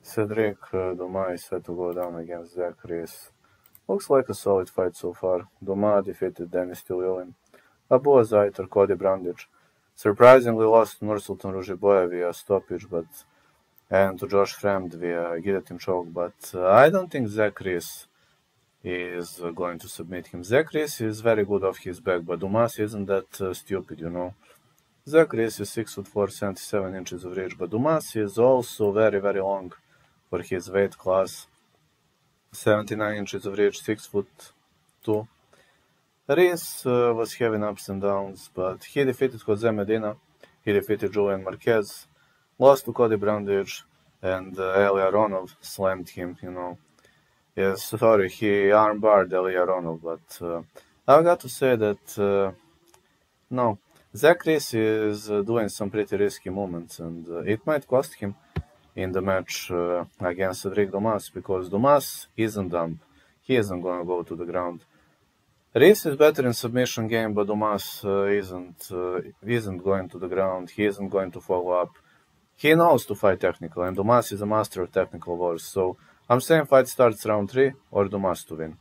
Cedric Dumas is set to go down against Zach Reese. Looks like a solid fight so far. Dumas defeated Denis Tiuliulin. Abu Azaitar, Cody Brandage. Surprisingly lost to Nursultan Ruziboyev via stoppage, and to Josh Fremd via guillotine choke, but I don't think Zach Reese is going to submit him. Zach Reese is very good off his back, but Dumas isn't that stupid, you know. Zach Reese is 6'4", 77 inches of reach, but Dumas is also very, very long for his weight class. 79 inches of reach, 6'2". Reese was having ups and downs, but he defeated Jose Medina, he defeated Julian Marquez, lost to Cody Brandage, and Eli Aronov slammed him, you know. Yes, sorry, he armbarred Eli Aronov, but I've got to say that, no, Zach Reese is doing some pretty risky movements, and it might cost him in the match against Cedric Dumas, because Dumas isn't done. He isn't going to go to the ground. Reese is better in submission game, but Dumas isn't going to the ground. He isn't going to follow up. He knows to fight technical, and Dumas is a master of technical wars. So I'm saying fight starts round 3 or Dumas to win.